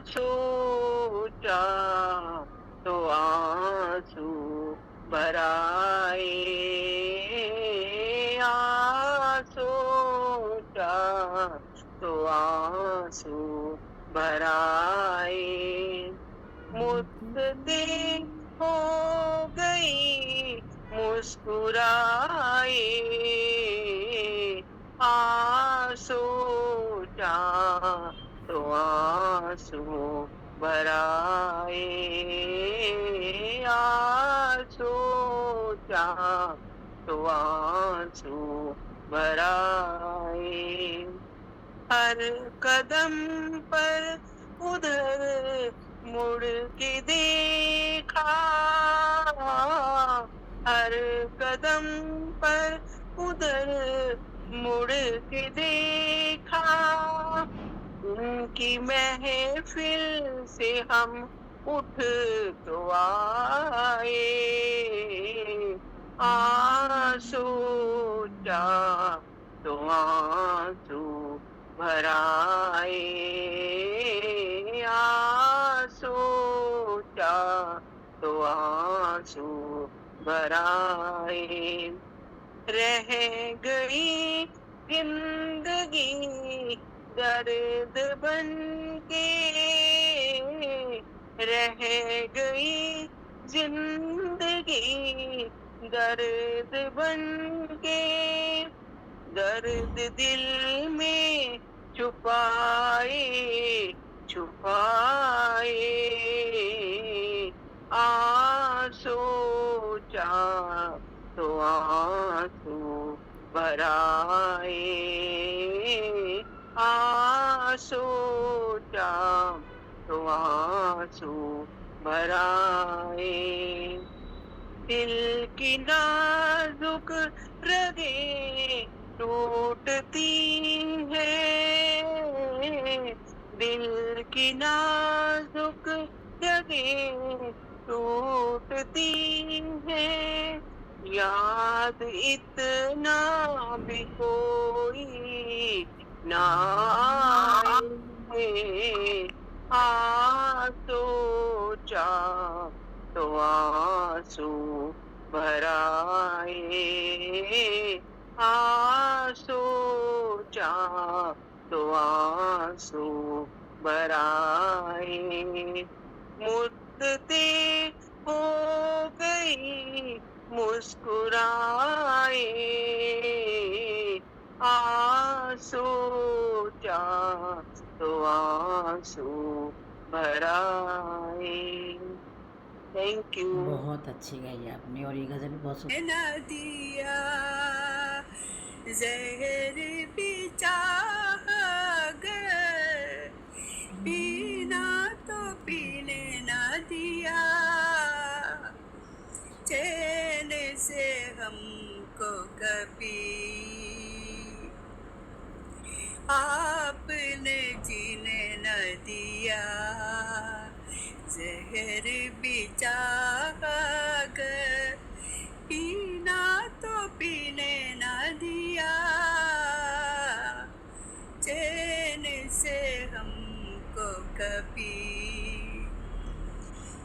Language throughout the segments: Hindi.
सोचा तो आंसू भर आए, सोचा तो आंसू भर आए। मुझसे हो गई मुस्कुराए, सोचा तो आंसू भर आए, सोचा तो आंसू भर आए। हर कदम पर उधर मुड़ के देखा, हर कदम पर उधर मुड़ के देखा। उनकी महफिल से हम उठ तो आए, सोचा तो आंसू भर आए, सोचा तो आंसू भर आए। रह गई जिंदगी दर्द बन के, रह गई जिंदगी दर्द बन के। दर्द दिल में छुपाए छुपाए, सोचा तो आंसू भर आए, सोचा तो आंसू भर आए। दिल की नाजुक रगें टूटती है, दिल की नाजुक रगें टूटती है। याद इतना भी कोई ना आए, सोचा तो आंसू भर आए, सोचा तो आंसू भर आए। मुझसे हो गई मुस्कुराए, सोचा तो आंसू भर आए। Thank you. बहुत अच्छी गाई आपने और ये गजल भी बहुत सुंदर। ना दिया जहर भी चाहकर, पीना तो पीने ना दिया, चैन से हमको कभी आपने जीने न दिया। जहर भी चाहकर, पीना तो पीने न दिया, चैन से हमको कभी।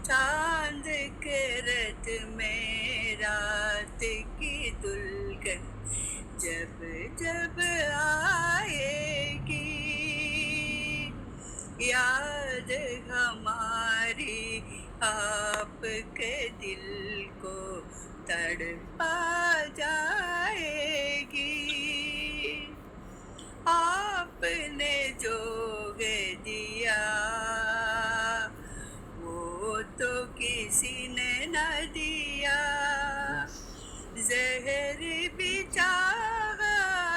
चांद के रथ में रात की दुल्हन जब जब आएगी, याद हमारी आपके दिल को तड़पा जाएगी। आपने जो दिया वो तो किसी ने न दिया। जहर भी चाहकर,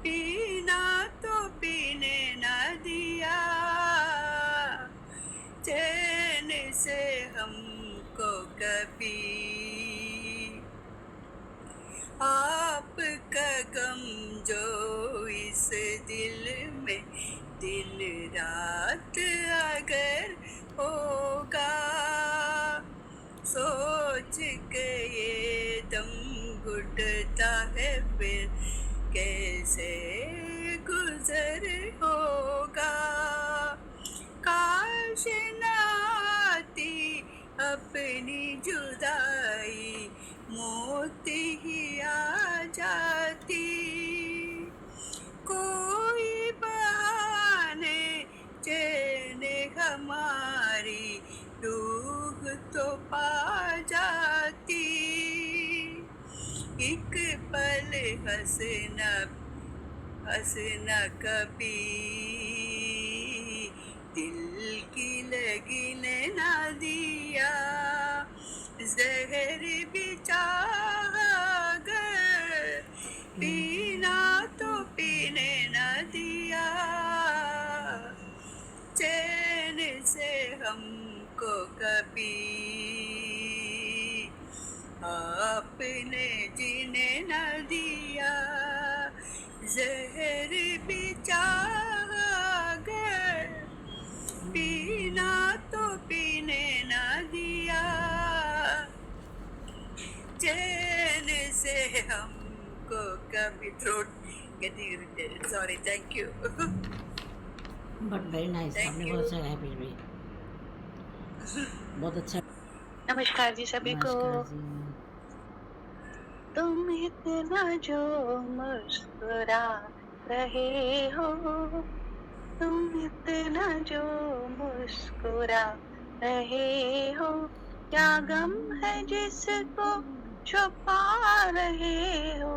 पीना तो पीने न दिया, चैन से हमको कभी। आपका गम जो इस दिल में दिन रात अगर होगा, सोच के ये दम घुटता है फिर कैसे गुजर होगा। तो पा जाती, एक पल हंसना कभी, दिल की लगन ना दिया, जहर भी चाहा अगर, पीना तो पीने ना दिया, चैन से हमको कभी आपने जीने न दिया, जहर भी चाहा अगर, पीना तो पीने न दिया, चैन से हमको कभी throat getting irritated. Sorry, thank you. But very nice, Thank आपने you. बहुत अच्छा गाया फिर भी, बहुत अच्छा। नमस्कार जी सभी को। नमस्कार जी। तुम इतना जो मुस्कुरा रहे हो, तुम इतना जो मुस्कुरा रहे हो, क्या गम है जिसको छुपा रहे हो,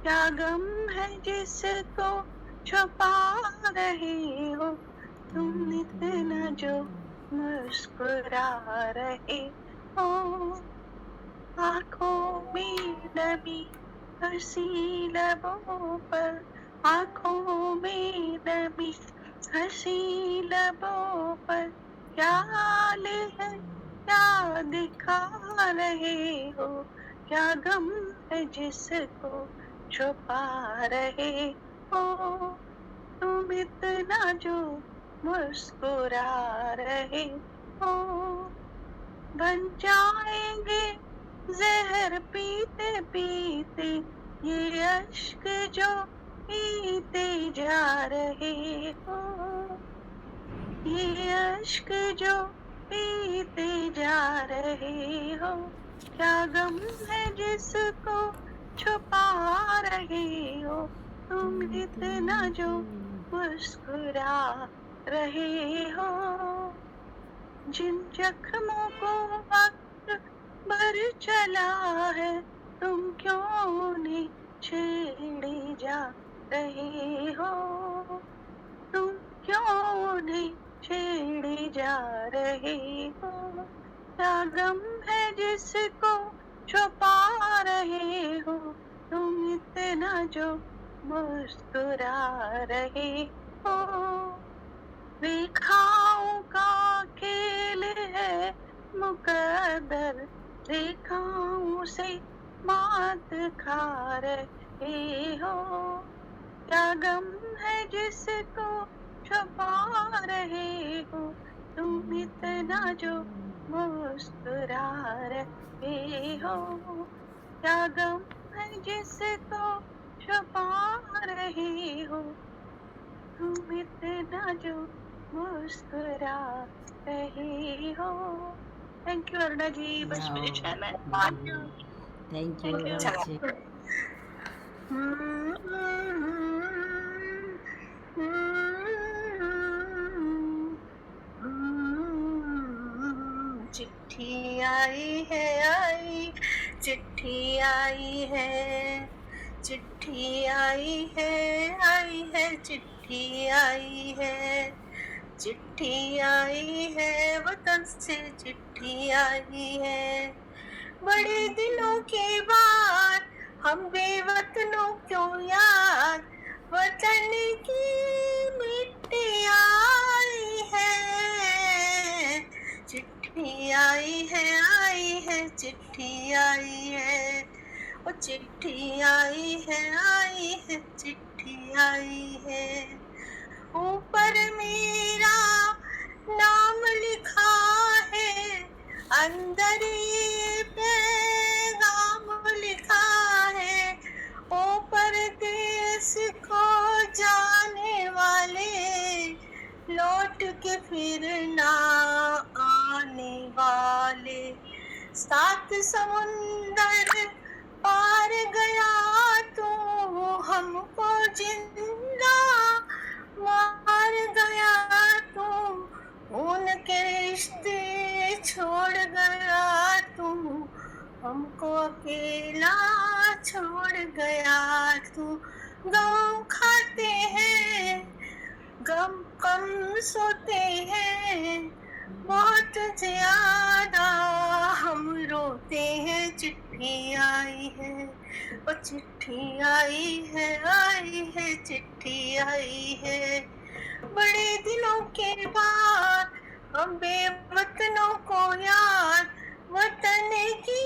क्या गम है जिसको छुपा रहे हो, तुम इतना जो मुस्कुरा रहे हो, आँखों में नमी, हंसी लबों पर, आँखों में नमी, हंसी लबों पर, क्या हाल है, क्या दिखा रहे हो, क्या गम है जिसको छुपा रहे हो, तुम इतना जो मुस्कुरा रहे हो, बन जाएंगे जहर पीते पीते ये अश्क जो पीते जा रहे हो, ये अश्क जो पीते जा रहे हो, क्या गम है जिसको छुपा रहे हो, तुम इतना जो मुस्कुरा रहे हो, जिन जख्मों को वक्त भर चला है, तुम क्यों उन्हें छेड़े जा रहे हो, तुम क्यों उन्हें छेड़े जा रहे हो, क्या गम है जिसको छुपा रहे हो, तुम इतना जो मुस्कुरा रहे हो, रेखाओं का खेल है मुकद्दर, रेखाओं से मात खा रहे हो, क्या गम है जिसको छुपा रहे हो, तुम इतना जो मुस्कुरा रहे हो, क्या गम है जिसको छुपा रहे हो, तुम इतना जो मुस्कुरा रहे हो। थैंक यू अरुणा जी, बस मुझे 6 minute. Thank you, Thank you. बहुत अच्छे। चिट्ठी आई है, आई चिट्ठी आई है, चिट्ठी आई है, आई है, चिट्ठी आई है, चिट्ठी आई है, वतन से चिट्ठी आई है, बड़े दिनों के बाद हम बेवतनों क्यों याद, वतन की मिट्टी आई है, चिट्ठी आई है, चिट्ठी आई है, वो चिट्ठी आई है, चिट्ठी आई है, ऊपर मेरा नाम लिखा है, अंदर ये पैगाम लिखा है, ऊपर देश को जाने वाले लौट के फिर ना आने वाले, 7 समुंदर पार गया तो हमको जिंदा मार गया, तो उनके रिश्ते छोड़ गया, हमको अकेला छोड़ गया तू। गम खाते हैं, गम कम सोते हैं, बहुत ज्यादा हम रोते हैं। चिट्ठी आई है, ओ चिट्ठी आई है, चिट्ठी आई है। बड़े दिनों के बाद हम बेवतनों को याद, वतन की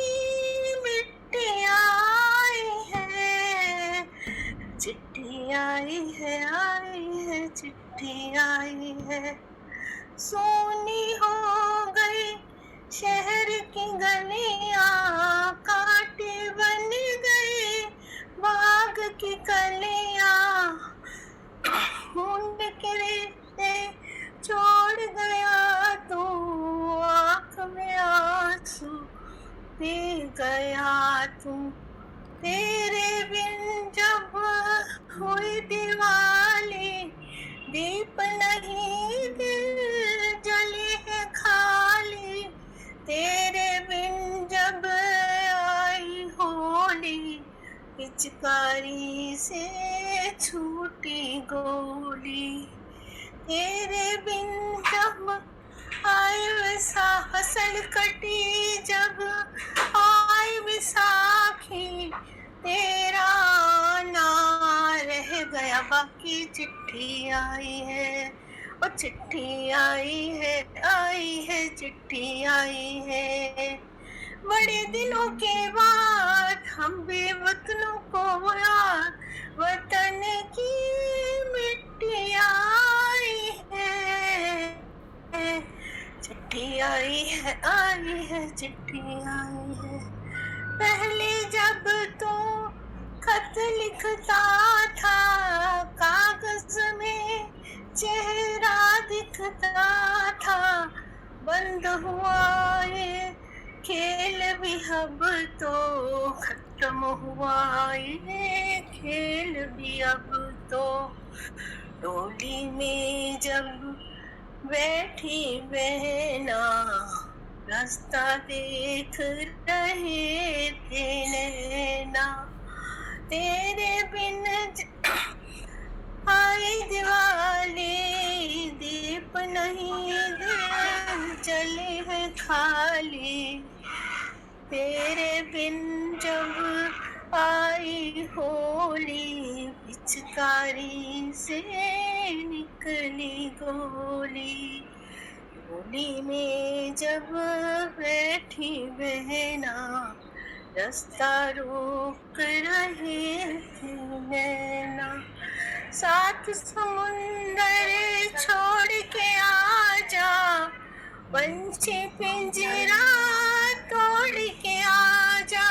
मिट्टी आई है। चिट्ठी आई है, चिट्ठी आई है। सोनी हो गई शहर की गलियां, कांटे बन गए बाग की कलियां। ढूंढ के रिश्ते छोड़ गया तू, आँख में आंसू दे गया तू। तेरे बिन जब हुई दिवाली, दीप नहीं दिल जले है खाली। तेरे बिन जब आई होली, पिचकारी से छूटी गोली। तेरे बिन जब आई फसल कटी, जब आई विसाखी, तेरा ना रह गया बाकी। चिट्ठी आई है, ओ चिट्ठी आई है, चिट्ठी आई है। बड़े दिनों के बाद हम बेवतनों को याद, वतन की मिट्टी आई है। चिट्ठी आई है, चिट्ठी आई है। पहले जब तो खत लिखता था, कागज में चेहरा दिखता था। बंद हुआ ये खेल भी अब तो, खत्म हुआ ये खेल भी अब तो। डोली में जब बैठी बहना, रास्ता देख रहे थे नैना। तेरे बिन आई दिवाली, दीप नहीं दिल जले है खाली। तेरे बिन जब आई होली, पिचकारी से निकली गोली। गोली में जब बैठी बहना, रास्ता रोक रहे थे नैना। सात समुंदर छोड़ के आजा, पंछी पिंजरा तोड़ के आजा।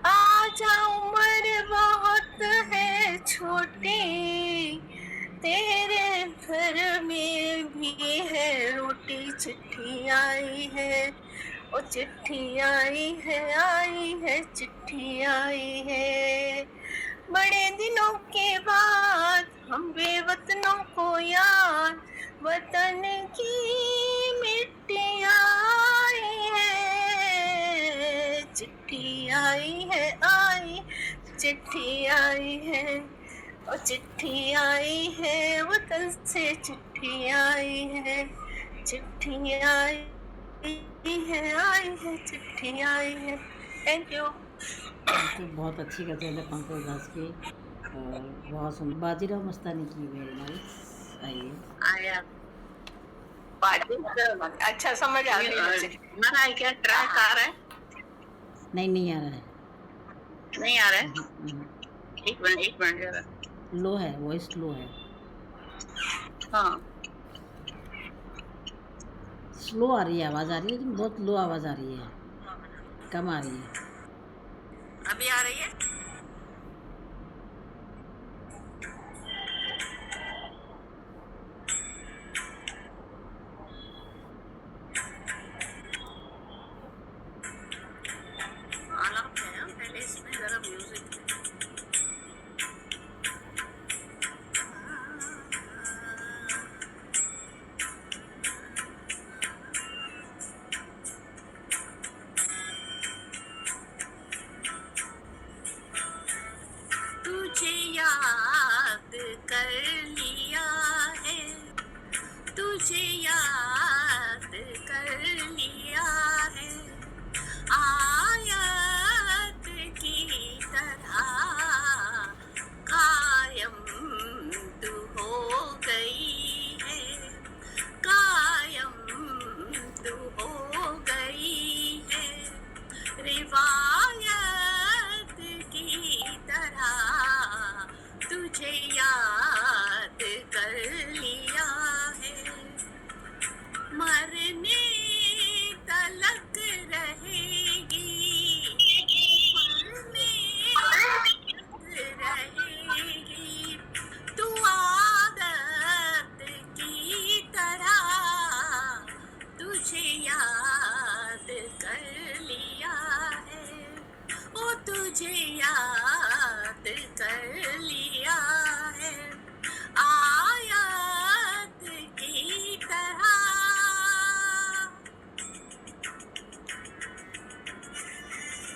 आजा उम्र बहुत है छोटी, तेरे घर में भी है रोटी। चिट्ठी आई है, ओ चिट्ठी आई है, चिट्ठी आई है। बड़े दिनों के बाद हम बेवतनों को याद, वतन की मिट्टी आई है। चिट्ठी आई है, चिट्ठी आई है, और चिट्ठी आई है, वतन से चिट्ठी आई है। चिट्ठी आई है, चिट्ठी आई है। Thank you. तो बहुत अच्छी गज़ल है पंकज दास की, और बहुत सुंदर। बाजीराव मस्तानी की वेरी नाइस। आइए आया अच्छा समझ आ गई। मेरा क्या ट्रैक आ रहा है? नहीं आ रहा है, नहीं आ रहा है। एक मिनट जरा। लो है, वॉइस लो है। हाँ स्लो आ रही है, आवाज़ आ रही है लेकिन बहुत लो आवाज़ आ रही है, कम आ रही है। अभी आ रही है? पहले इसमें जरा म्यूजिक तुझे याद कर लिया है आयत की तरह कायम तू हो गई है कायम तू हो गई है रिवायत की तरह तुझे याद कर लिया है मरने तलक रहेगी मरने तलक रहेगी तू आदत की तरह तुझे याद कर लिया है ओ तुझे याद कर लिया है आयत की तरह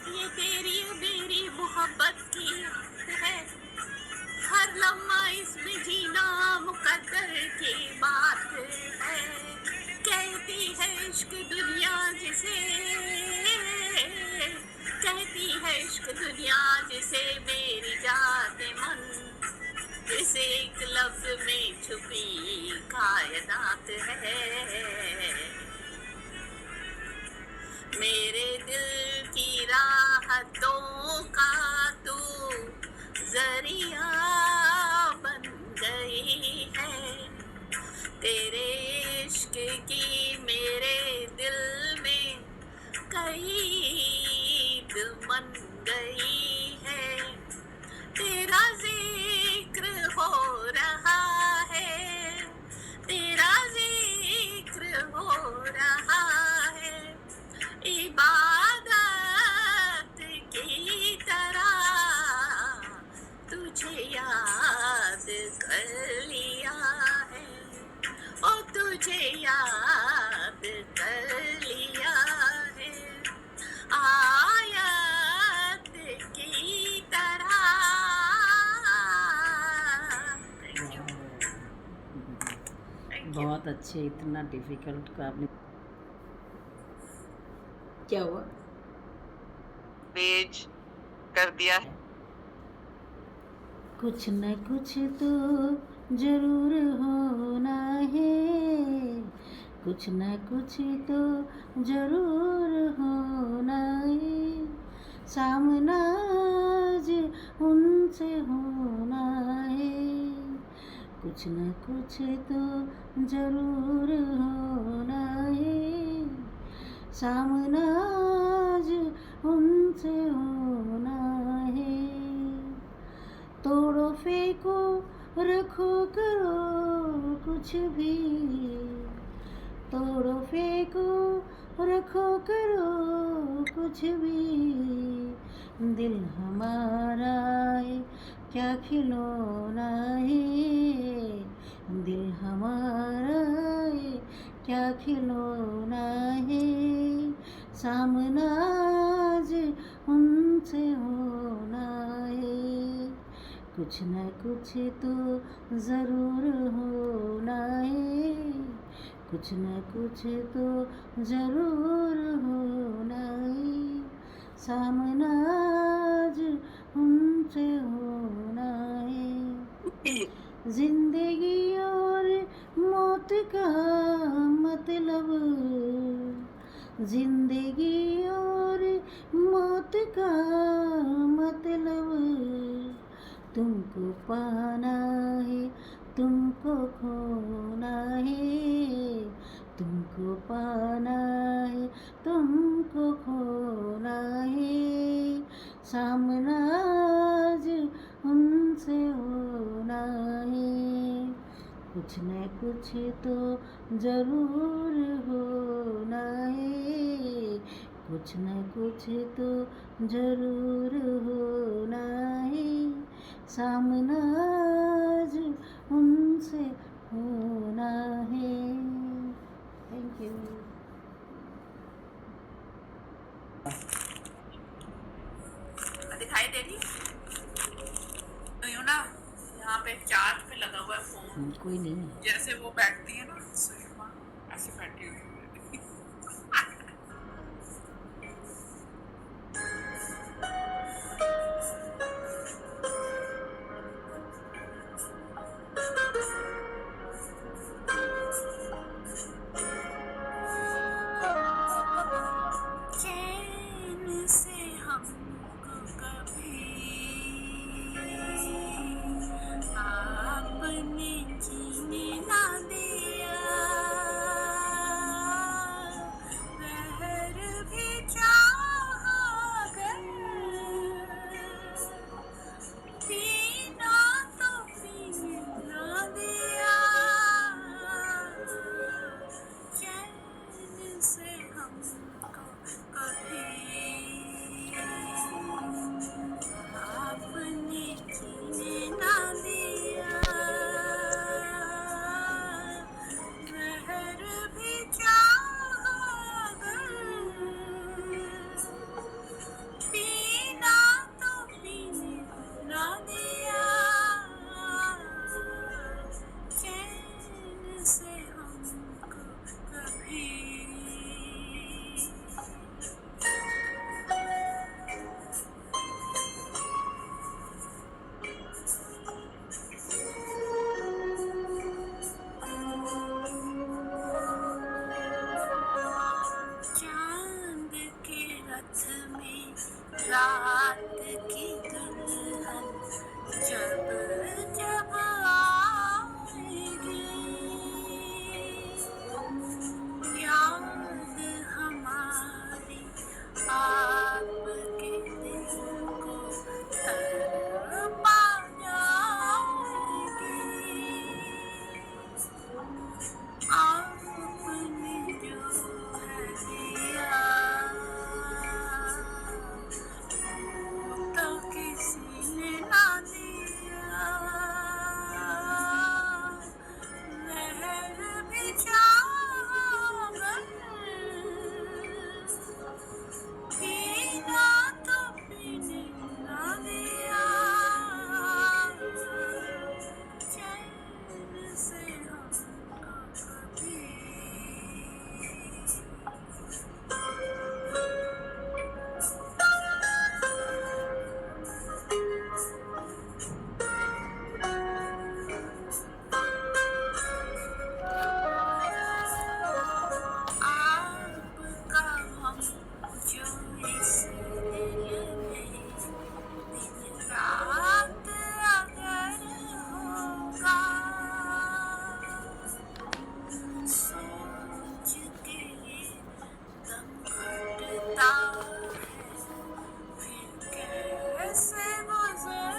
ये तेरी मेरी मोहब्बत की है हर लम्हा इसमें जीना मुकद्दर की बात है कहती है इश्क दुनिया जिसे कहती है इश्क दुनिया जिसे मेरी जात मन जिसे एक लफ्ज में छुपी कायनात है मेरे दिल की राहतों का तू जरिया बन गई है तेरे इश्क की मेरे दिल में कैद मन गई है तेरा जिक्र हो रहा है तेरा जिक्र हो रहा है इबादत की तरह तुझे याद कर लिया है ओ तुझे याद कर लिया है आयत की तरह बहुत अच्छे इतना डिफिकल्ट का आपने क्या हुआ पेज कर दिया है कुछ न कुछ तो जरूर होना है कुछ न कुछ तो जरूर होना है सामना आज उनसे होना है कुछ न कुछ तो जरूर होना है सामना आज उनसे होना है तोड़ो फेंको रखो करो कुछ भी तोड़ो फेंको रखो करो कुछ भी दिल हमारा है क्या खिलौना है दिल हमारा है क्या खिलौना है सामना आज उनसे होना है कुछ न कुछ तो ज़रूर होना है कुछ न कुछ तो ज़रूर होना है सामना आज उनसे होना है जिंदगी और मौत का मतलब जिंदगी और मौत का मतलब तुमको पाना है तुमको खोना है तुमको पाना है तुमको खोना है सामना आज उनसे होना है कुछ न कुछ तो जरूर होना है कुछ न कुछ तो जरूर होना है सामना आज उनसे होना है थैंक यू दिखाई दे रही तो यूं ना यहाँ पे चार्ज पे लगा हुआ है फोन कोई नहीं जैसे वो बैठती है ना से बैठी हुई हूँ। चैन से हमको कभी आपने जीने ना दिया, रहर भी चाहा अगर पीना तो पीने ना दिया, चैन से हमको कभी आपने जीने ना दिया, रहर भी चाहा अगर पीना तो पीने ना दिया, चैन से हमको कभी। चांद के रथ में रात की दुल्हन जब जब आएगी, याद हमारी आपके दिल को तड़पा जाएगी, आपने जो है दिया तो किसी ने ना दिया, लहर भी चाहा पीना तो पीने ना दिया, चैन से हमको कभी। आपका हम जो इस दिल में दिन रात अगर होगा, सोच के ये दम घुटता है, फिर कैसे गुजर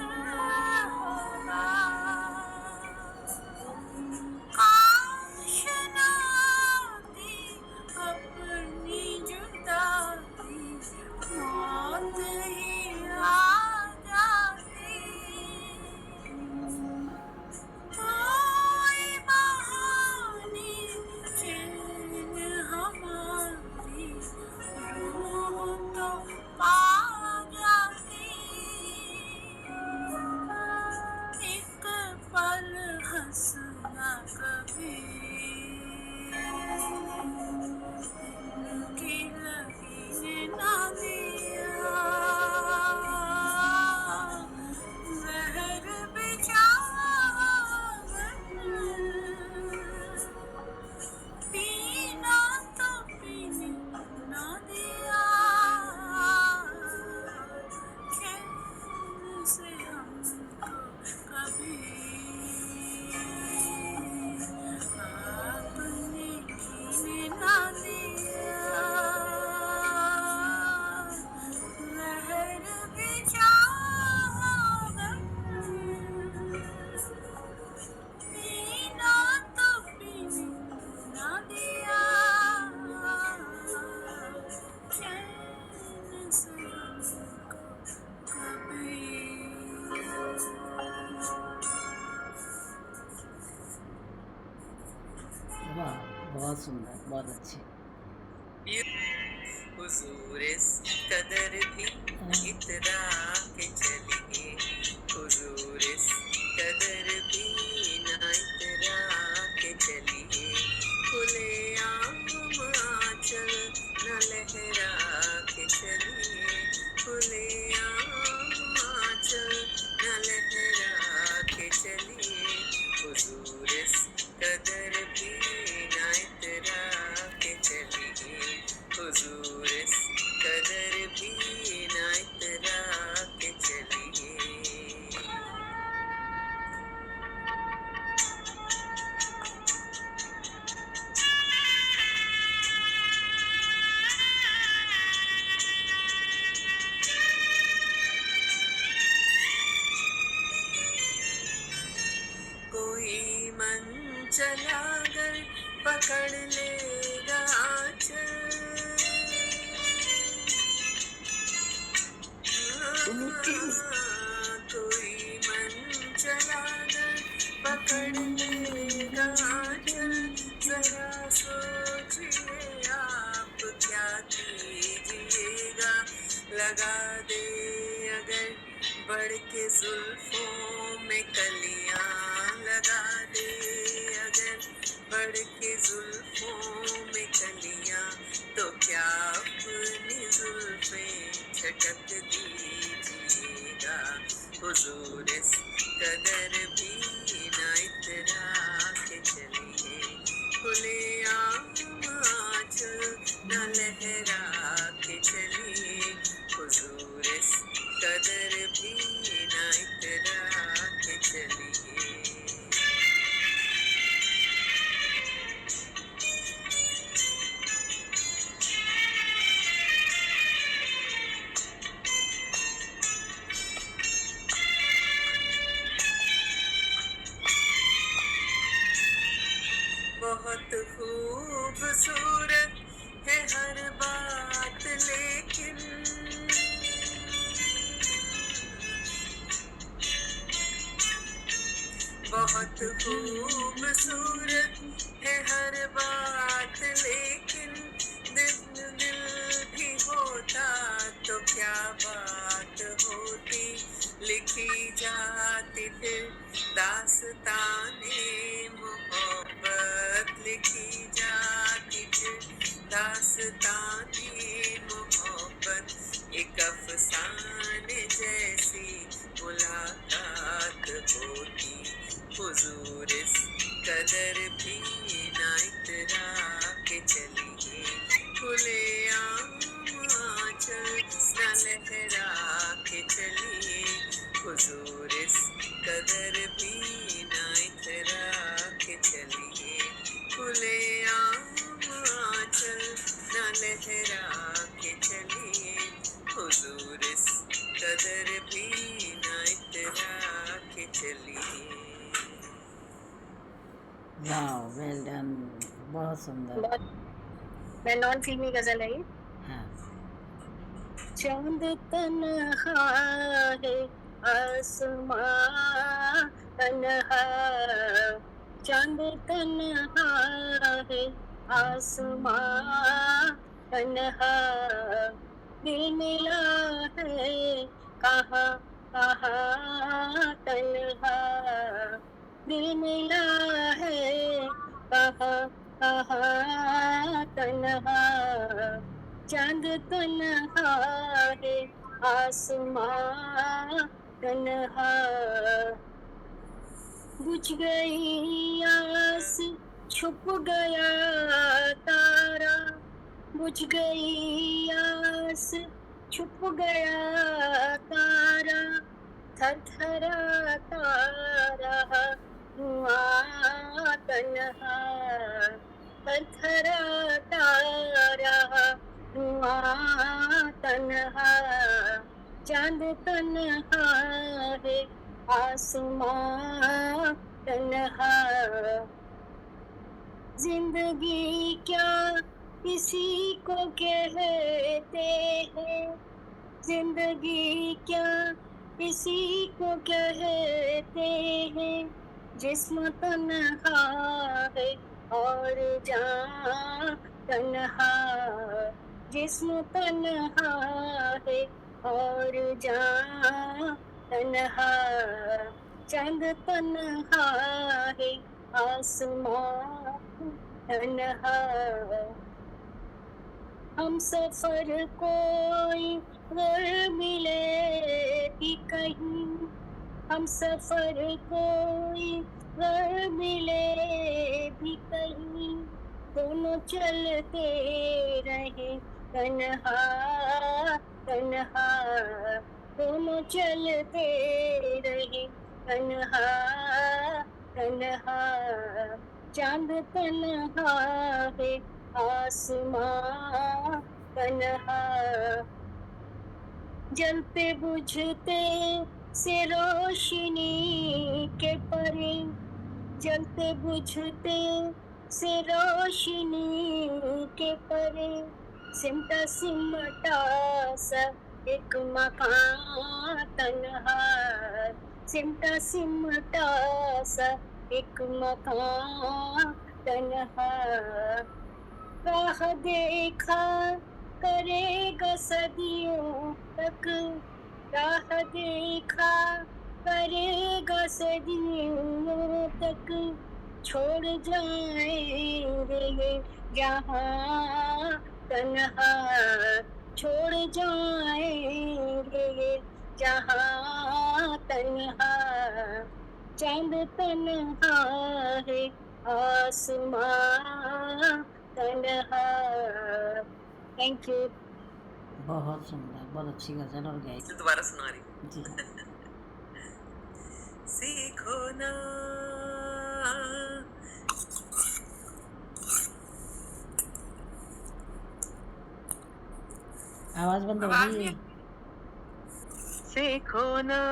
होगा, काश ना आती अपनी जुदाई, मौत ही आ जाती, कोई बहाने चैन हमारी रूह तो पा जाती, एक पल हंसना कभी की लगी ने ना दिया, जहर भी चाहा पीना तो पीने ना दिया, चैन से हमको कभी आपने जीने ना दिया, लहर भी चाहा पीना तो पीने ना दिया, चैन से हमको कभी। वाह, बहुत सुंदर, बहुत अच्छे। हुजूर इस कदर भी इतरा के चलिए, हुजूर इस कदर भी ना इतरा के चलिए, खुले अगर पकड़ लेगा आंचल, कोई मन चला कर पकड़ लेगा आंचल, जरा सोचिए आप क्या कीजिएगा, लगा दे अगर बढ़ के जुल्फों में कलियां, लगा दे अगर बढ़ के जुल्फों में कलियां, तो क्या अपनी जुल्फें झटक दीजिएगा, हुजूर इस कदर भी ना इतरा के चलिए, खुले आम आंचल न लहरा के चलिए, हुजूर इस कदर भी ना इतरा के चलिए। बहुत खूबसूरत है हर बात, लेकिन बहुत खूबसूरत है हर बात, लेकिन दिल भी होता तो क्या बात होती, लिखी जाती फिर दास्ताने मोहब्बत, लिखी जाती फिर दास्ताने मोहब्बत, एक अफसाने जैसी मुलाकात होती, हुजूर इस कदर भी ना इतरा के चलिए, खुले आम आंचल न लहरा के चलिए, हुजूर इस कदर भी ना इतरा के चलिए, खुले आम आंचल न लहरा के चलिए, हुजूर इस कदर भी ना इतरा के चलिए। वाह, वेल डन, बहुत सुंदर। मैं नॉन फिल्मी गजल है ये। हाँ, चांद तन्हा है आसमां तन्हा, चांद तन्हा है आसमां तन्हा, दिल मिला है कहाँ कहाँ तन्हा, दिल मिला है कहाँ कहाँ तन्हा, चांद तन्हा है आसमां तन्हा, बुझ गई आस छुप गया तारा, बुझ गई आस छुप गया तारा, थरथराता रहा धुआं तन्हा, थरथराता रहा धुआं तन्हा, चांद तन्हा है आसमां तन्हा, जिंदगी क्या किसी को कहते हैं, जिंदगी क्या किसी को कहते हैं, जिस्म तन्हा है और जान तन्हा, जिस्म तन्हा है और जान तन्हा, चांद तन्हा है आसमां तन्हा, हम सफर कोई घर मिले भी कहीं, हम सफर कोई घर मिले भी कहीं, दोनों चलते रहे तन्हा तन्हा, दोनों चलते रहे तन्हा तन्हा, चांद तन्हा है आसमां तन्हा, जलते बुझते से रोशनी के परे, जलते बुझते से रोशनी के परे सिमटा सिमटा सा एक मकान तन्हा, सिमटा सिमटा सा एक मकान तन्हा। राह देखा करेगा सदियों तक, राह देखा करेगा सदियों तक, छोड़ जाएंगे ये जहाँ तन्हा, छोड़ जाएंगे ये जहाँ तन्हा। चांद तन्हा है आसमां तन्हा। Thank you. बहुत सुंदर, बहुत अच्छी गजल और गाई। इसे दोबारा सुना रही हूँ। जी सीखो ना आवाज बंद हो आवाज गई नहीं है। सीखो ना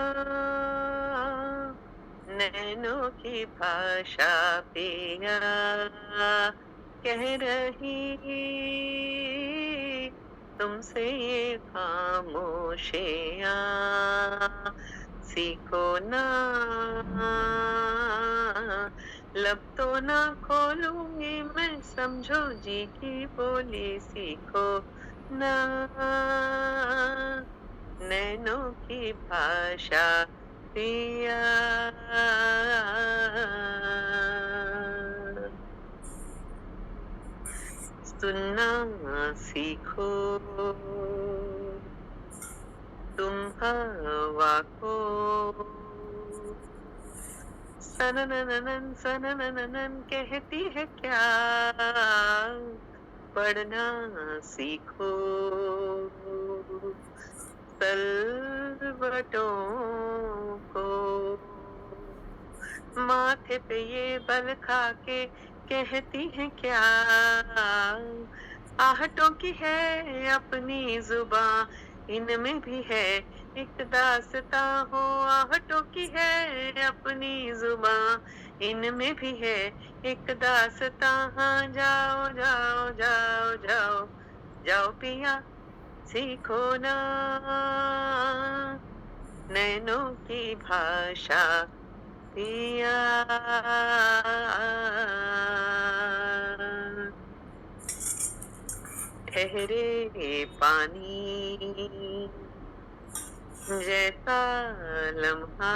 नैनों की भाषा पिया कह रही तुमसे ये खामोशियाँ। सीखो ना लब तो ना खोलूंगी मैं, समझो जी की बोली सीखो ना नैनों की भाषा पिया। सुनना सीखो तुम हवा को, सननननन सननननन कहती है क्या, पढ़ना सीखो तलवटों को। माथे पे ये बल खा के कहती है क्या, आहटों की है अपनी जुबां, इनमें भी है एक दास्तां हो। आहटों की है अपनी जुबां, इनमें भी है एक दास्तां। हाँ जाओ जाओ जाओ जाओ जाओ पिया सीखो ना नैनों की भाषा पिया। ठहरे पानी जैसा लम्हा,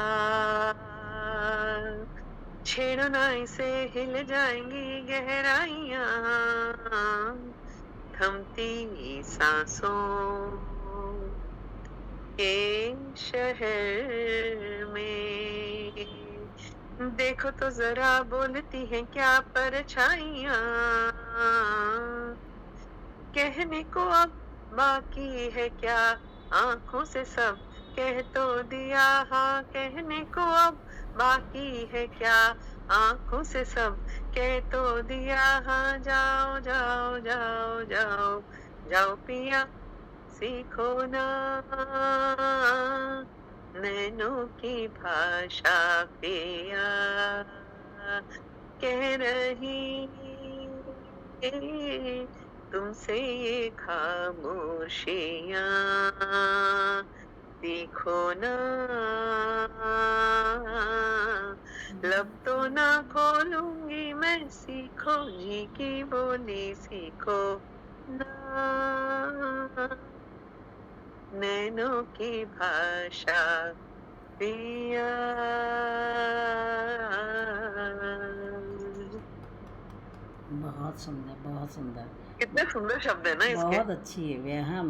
छेड़ो ना इसे हिल जाएंगी गहराइयां। थमती सांसों के शहर में देखो तो जरा बोलती हैं क्या परछाइयां। कहने को अब बाकी है क्या, आंखों से सब कह तो दिया। हाँ कहने को अब बाकी है क्या, आंखों से सब कह तो दिया। हाँ जाओ जाओ जाओ जाओ जाओ पिया सीखो ना नैनों की भाषा पिया। कह रही तुमसे ये खामोशियाँ, सीखो ना लब तो ना खोलूंगी मैं, सीखो जी की बोली सीखो ना नैनों की भाषा पिया। बहुत सुंदर, बहुत सुंदर, कितने सुंदर शब्द है ना इसके। बहुत अच्छी है वे। हाँ